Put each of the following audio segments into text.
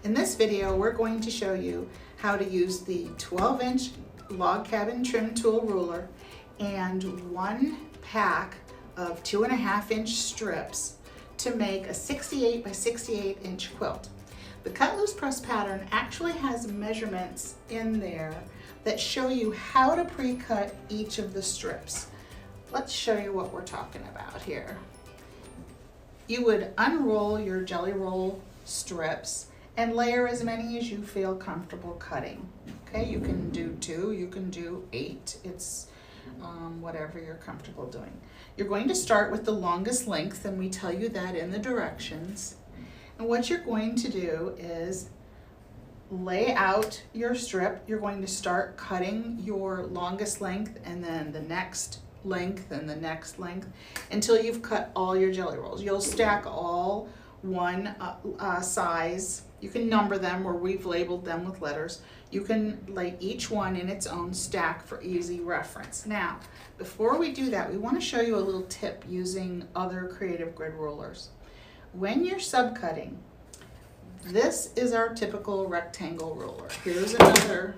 In this video, we're going to show you how to use the 12-inch log cabin trim tool ruler and 1 pack of 2.5-inch strips to make a 68 by 68 inch quilt. The cut loose press pattern actually has measurements in there that show you how to pre-cut each of the strips. Let's show you what we're talking about here. You would unroll your jelly roll strips and layer as many as you feel comfortable cutting. Okay, you can do 2, you can do 8. It's whatever you're comfortable doing. You're going to start with the longest length, and we tell you that in the directions. And what you're going to do is lay out your strip. You're going to start cutting your longest length and then the next length and the next length until you've cut all your jelly rolls. You'll stack all one size. You can number them, or we've labeled them with letters. You can lay each one in its own stack for easy reference. Now, before we do that, we want to show you a little tip using other Creative Grid rulers. When you're subcutting, this is our typical rectangle ruler. Here's another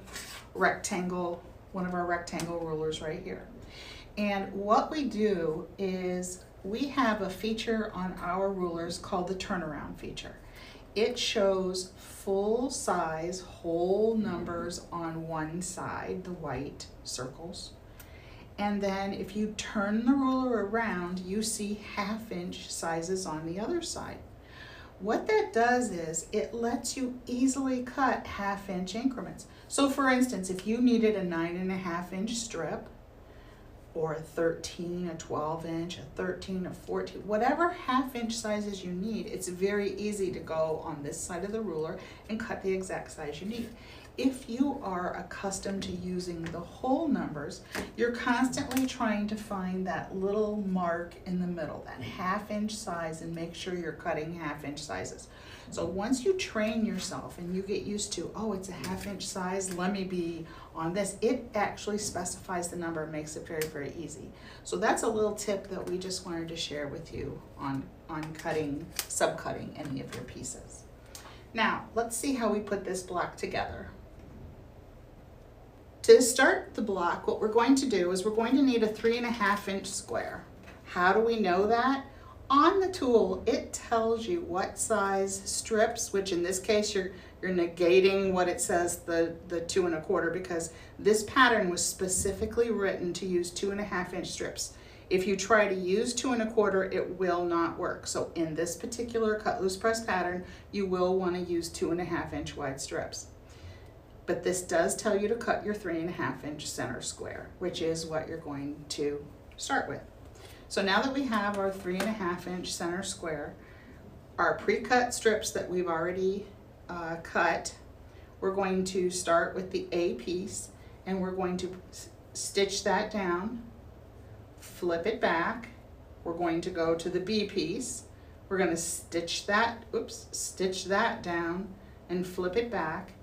rectangle, one of our rectangle rulers right here. And what we do is we have a feature on our rulers called the turnaround feature. It shows full size whole numbers on one side, the white circles. And then if you turn the ruler around, you see 1/2-inch sizes on the other side. What that does is it lets you easily cut 1/2-inch increments. So for instance, if you needed a 9.5-inch strip, or a 13, a 12-inch, a 13, a 14, whatever 1/2-inch sizes you need, it's very easy to go on this side of the ruler and cut the exact size you need. If you are accustomed to using the whole numbers, you're constantly trying to find that little mark in the middle, that 1/2-inch size, and make sure you're cutting 1/2-inch sizes. So once you train yourself and you get used to, oh, it's a 1/2-inch size, let me be on this, it actually specifies the number and makes it very, very easy. So that's a little tip that we just wanted to share with you on cutting, subcutting any of your pieces. Now, let's see how we put this block together. To start the block, what we're going to do is we're going to need a 3.5-inch square. How do we know that? On the tool, it tells you what size strips, which in this case you're negating what it says, the 2 1/4, because this pattern was specifically written to use 2.5-inch strips. If you try to use 2 1/4, it will not work. So in this particular cut loose press pattern, you will want to use 2.5-inch wide strips. But this does tell you to cut your 3.5-inch center square, which is what you're going to start with. So now that we have our 3.5-inch center square, our pre-cut strips that we've already cut, we're going to start with the A piece, and we're going to stitch that down, flip it back. We're going to go to the B piece. We're going to stitch that down and flip it back.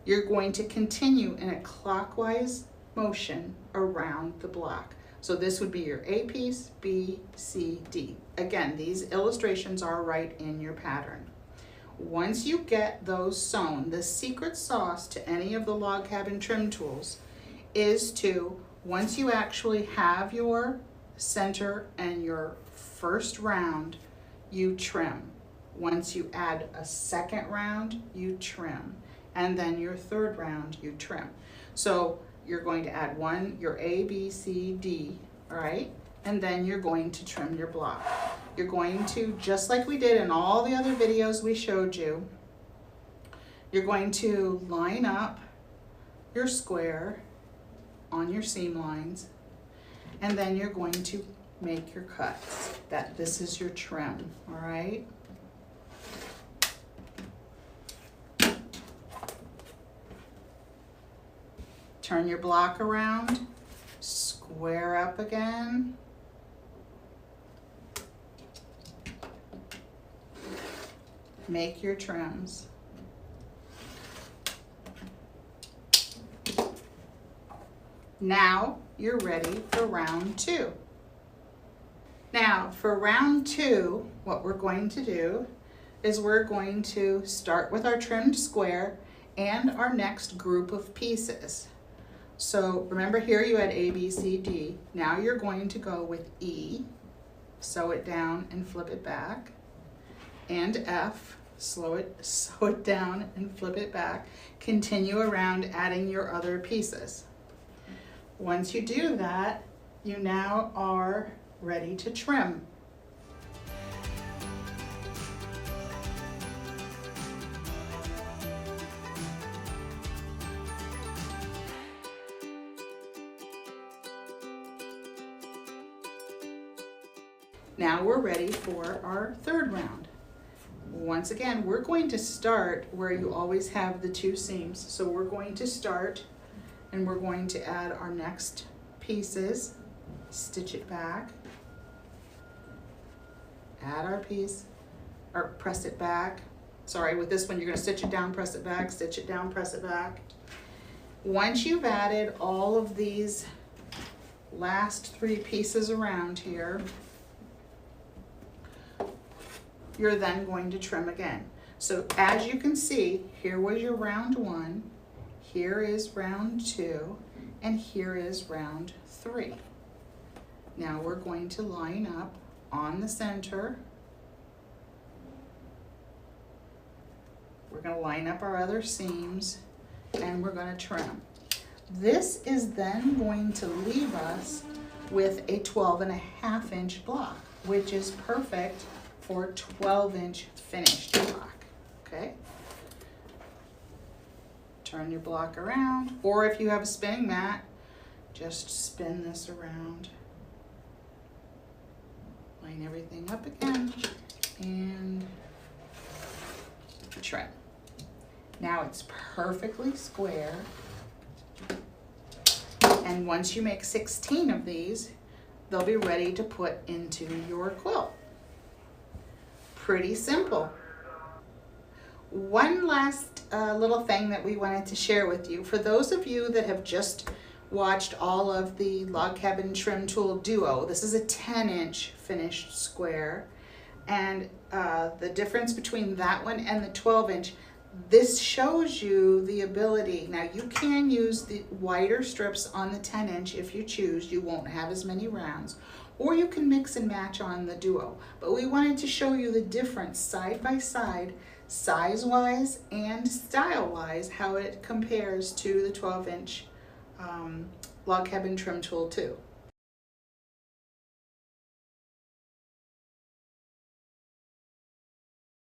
You're going to continue in a clockwise motion around the block. So this would be your A piece, B, C, D. Again, these illustrations are right in your pattern. Once you get those sewn, the secret sauce to any of the log cabin trim tools is to, once you actually have your center and your first round, you trim. Once you add a second round, you trim. And then your third round, you trim. So you're going to add your A, B, C, D, all right? And then you're going to trim your block. You're going to, just like we did in all the other videos we showed you, you're going to line up your square on your seam lines, and then you're going to make your cuts. This is your trim, all right? Turn your block around, square up again. Make your trims. Now you're ready for round 2. Now for round 2, what we're going to do is we're going to start with our trimmed square and our next group of pieces. So remember here you had A, B, C, D. Now you're going to go with E, sew it down and flip it back, and F, sew it down and flip it back. Continue around adding your other pieces. Once you do that, you now are ready to trim. Now we're ready for our third round. Once again, we're going to start where you always have the two seams. So we're going to start and we're going to add our next pieces, stitch it back, add our piece, or press it back. Sorry, with this one you're going to stitch it down, press it back, stitch it down, press it back. Once you've added all of these last three pieces around here, you're then going to trim again. So as you can see, here was your round 1, here is round 2, and here is round 3. Now we're going to line up on the center. We're going to line up our other seams and we're going to trim. This is then going to leave us with a 12.5-inch block, which is perfect for 12-inch finished block, okay? Turn your block around, or if you have a spinning mat, just spin this around. Line everything up again, and trim. Now it's perfectly square, and once you make 16 of these, they'll be ready to put into your quilt. Pretty simple. One last little thing that we wanted to share with you. For those of you that have just watched all of the Log Cabin Trim Tool Duo, this is a 10-inch finished square, and the difference between that one and the 12-inch, this shows you the ability. Now you can use the wider strips on the 10-inch if you choose. You won't have as many rounds. Or you can mix and match on the Duo. But we wanted to show you the difference side by side, size-wise and style-wise, how it compares to the 12-inch Log Cabin Trim Tool 2.